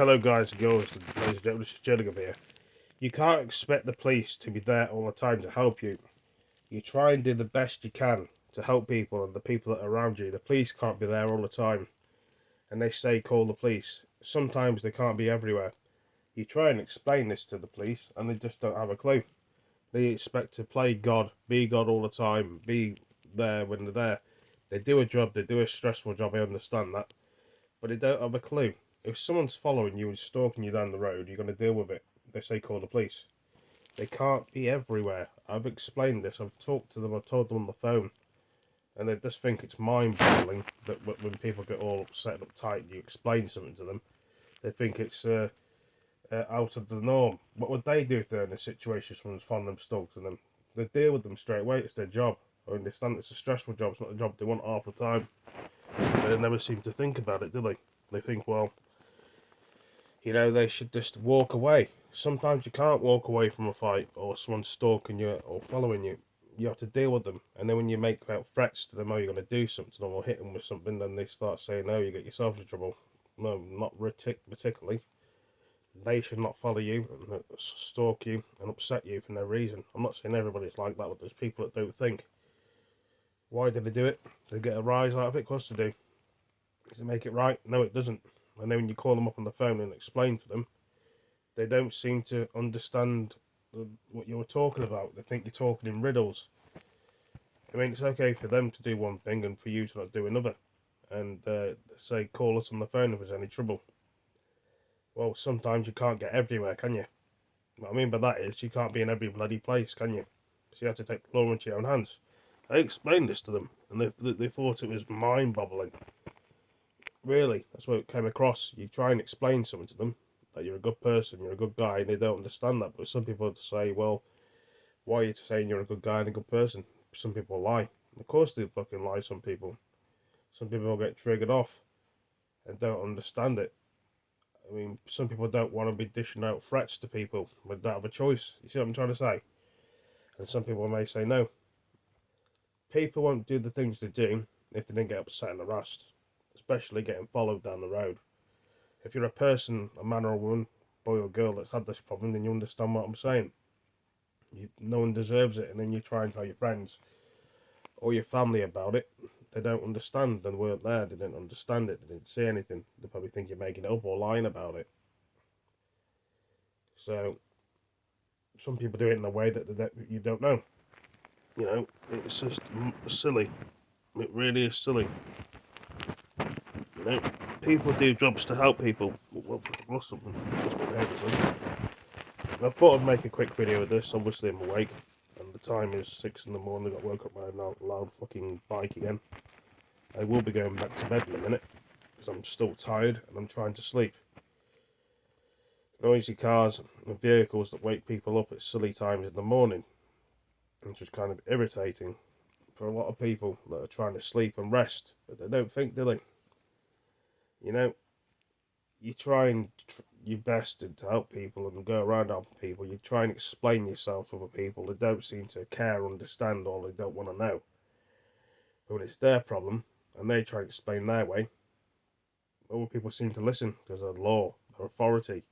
Hello guys and girls, ladies and gentlemen, this is jerningham here. You can't expect the police to be there all the time to help you. You try and do the best you can to help people and the people that are around you. The police can't be there all the time. And they say call the police. Sometimes they can't be everywhere. You try and explain this to the police and they just don't have a clue. They expect to play God, be God all the time, be there when they're there. They do a job, they do a stressful job, I understand that. But they don't have a clue. If someone's following you and stalking you down the road, you're going to deal with it. They say call the police. They can't be everywhere. I've explained this. I've talked to them. I've told them on the phone. And they just think it's mind-boggling that when people get all upset and uptight and you explain something to them, they think it's out of the norm. What would they do if they're in a situation someone's following them, stalking them? They deal with them straight away. It's their job. I understand it's a stressful job. It's not a job they want half the time. But they never seem to think about it, do they? They think, well, you know, they should just walk away. Sometimes you can't walk away from a fight or someone stalking you or following you. You have to deal with them. And then when you make out threats to them, oh, you're going to do something to them or hit them with something, then they start saying, no, you get yourself into trouble. No, not particularly. They should not follow you and stalk you and upset you for no reason. I'm not saying everybody's like that, but there's people that don't think. Why do they do it? Do they get a rise out of it? Of course they do. Does it make it right? No, it doesn't. And then when you call them up on the phone and explain to them, they don't seem to understand what you were talking about. They think you're talking in riddles. I mean, it's okay for them to do one thing and for you to not do another. And say, call us on the phone if there's any trouble. Well, sometimes you can't get everywhere, can you? What I mean by that is, you can't be in every bloody place, can you? So you have to take the law into your own hands. I explained this to them, and they thought it was mind-boggling. Really, that's what it came across. You try and explain something to them, that you're a good person, you're a good guy, and they don't understand that. But some people say, well, why are you saying you're a good guy and a good person? Some people lie. Of course they fucking lie, some people. Some people will get triggered off and don't understand it. I mean, some people don't want to be dishing out threats to people, but don't have a choice. You see what I'm trying to say? And some people may say no. People won't do the things they do if they didn't get upset and harassed. Especially getting followed down the road. If you're a person, a man or a woman, boy or girl that's had this problem, then you understand what I'm saying. No one deserves it, and then you try and tell your friends or your family about it. They don't understand. They weren't there. They didn't understand it. They didn't see anything. They probably think you're making it up or lying about it. So some people do it in a way that you don't know. You know, it's just silly. It really is silly. You know, people do jobs to help people. Well, I lost something. I thought I'd make a quick video of this. Obviously, I'm awake, and the time is 6 in the morning. I got woke up by a loud fucking bike again. I will be going back to bed in a minute because I'm still tired and I'm trying to sleep. Noisy cars and vehicles that wake people up at silly times in the morning, which is kind of irritating for a lot of people that are trying to sleep and rest, but they don't think, do they? You know, you try and your best to help people and go around helping people. You try and explain yourself to other people. They don't seem to care, understand, or they don't want to know. But when it's their problem and they try to explain their way, other people seem to listen. There's a law, there's authority.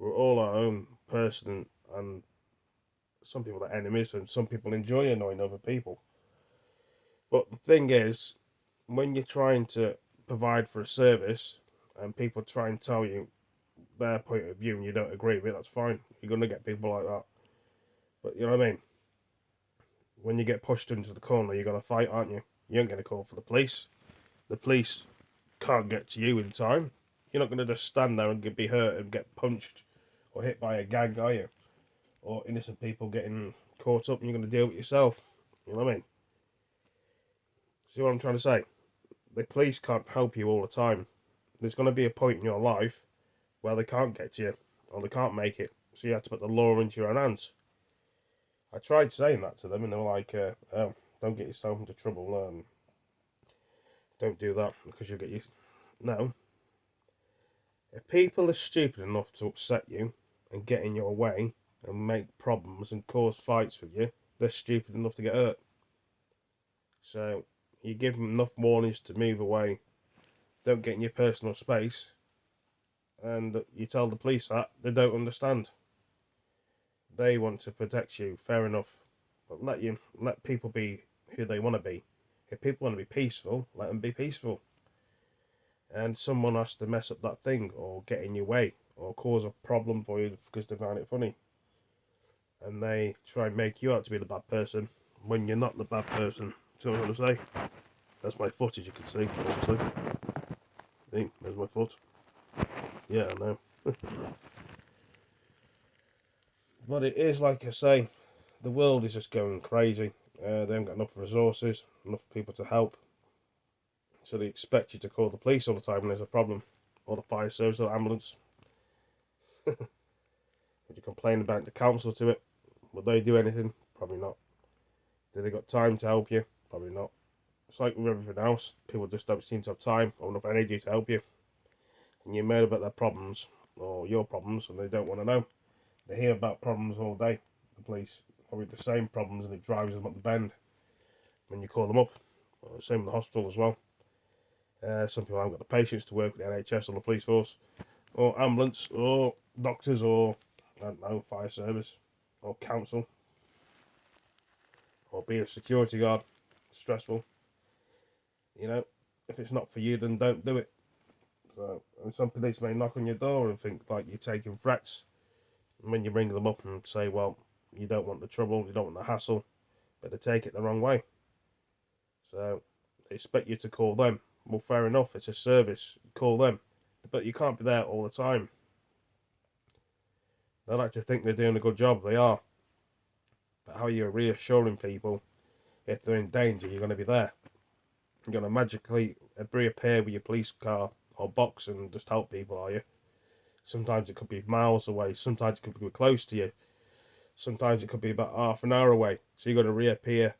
We're all our own person, and some people are enemies, and some people enjoy annoying other people. But the thing is, when you're trying to provide for a service and people try and tell you their point of view and you don't agree with it, that's fine. You're going to get people like that. But you know what I mean? When you get pushed into the corner, you're going to fight, aren't you? You ain't going to call for the police. The police can't get to you in time. You're not going to just stand there and be hurt and get punched or hit by a gang, are you? Or innocent people getting caught up and you're going to deal with yourself. You know what I mean? See what I'm trying to say? The police can't help you all the time. There's going to be a point in your life where they can't get to you or they can't make it. So you have to put the law into your own hands. I tried saying that to them and they were like, oh, don't get yourself into trouble. Don't do that because you'll get you. No. If people are stupid enough to upset you and get in your way and make problems and cause fights with you, they're stupid enough to get hurt. So you give them enough warnings to move away. Don't get in your personal space. and you tell the police that, they don't understand. They want to protect you, fair enough, but let people be who they want to be. If people want to be peaceful, let them be peaceful. And someone has to mess up that thing, or get in your way, or cause a problem for you because they find it funny, and they try and make you out to be the bad person when you're not the bad person. See what I'm trying to say? That's my foot, as you can see, obviously. See, there's my foot. Yeah, I know. But it is, like I say, the world is just going crazy. They haven't got enough resources, enough people to help. So they expect you to call the police all the time when there's a problem, or the fire service, or the ambulance. Would you complain about the council to it? Would they do anything? Probably not. Do they got time to help you? Probably not. It's like with everything else. People just don't seem to have time or enough energy to help you. And you moan about their problems, or your problems, and they don't want to know. They hear about problems all day. The police, probably the same problems, and it drives them up the bend when you call them up. Same with the hospital as well. Some people haven't got the patience to work with the NHS or the police force, or ambulance, or doctors, or I don't know, fire service, or council, or be a security guard. Stressful. You know, if it's not for you, then don't do it. So, and some police may knock on your door and think like you're taking threats. And when you ring them up and say, well, you don't want the trouble, you don't want the hassle, but they take it the wrong way. So they expect you to call them. Well, fair enough, it's a service, call them. But you can't be there all the time. They like to think they're doing a good job, they are. But how are you reassuring people if they're in danger, you're going to be there? You're going to magically reappear with your police car or box and just help people, are you? Sometimes it could be miles away, sometimes it could be close to you, sometimes it could be about half an hour away. So you're going to reappear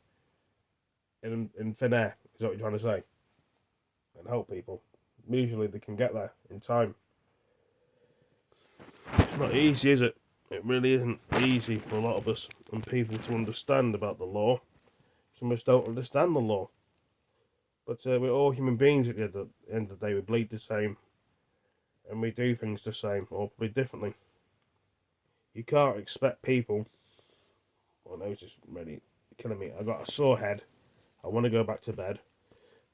in thin air, is what you're trying to say, and help people. Usually they can get there in time. It's not easy, is it? It really isn't easy for a lot of us and people to understand about the law. Some of us don't understand the law. But we're all human beings at the end of the day. We bleed the same, and we do things the same, or probably differently. You can't expect people... Oh no, it's just really killing me. I got a sore head. I want to go back to bed,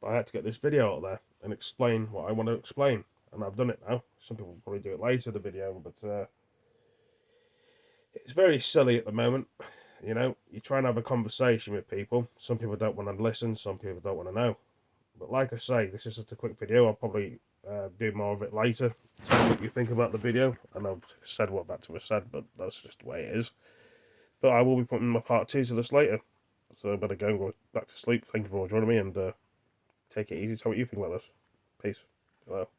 but I had to get this video out there and explain what I want to explain. And I've done it now. Some people will probably do it later, the video, but it's very silly at the moment. You know, you try and have a conversation with people. Some people don't want to listen, some people don't want to know. But like I say, this is just a quick video. I'll probably do more of it later. Tell me what you think about the video. And I've said what that was said, but that's just the way it is. But I will be putting my part 2 to this later. So I better go and go back to sleep. Thank you for joining me, and take it easy. Tell me what you think about this. Peace. Hello.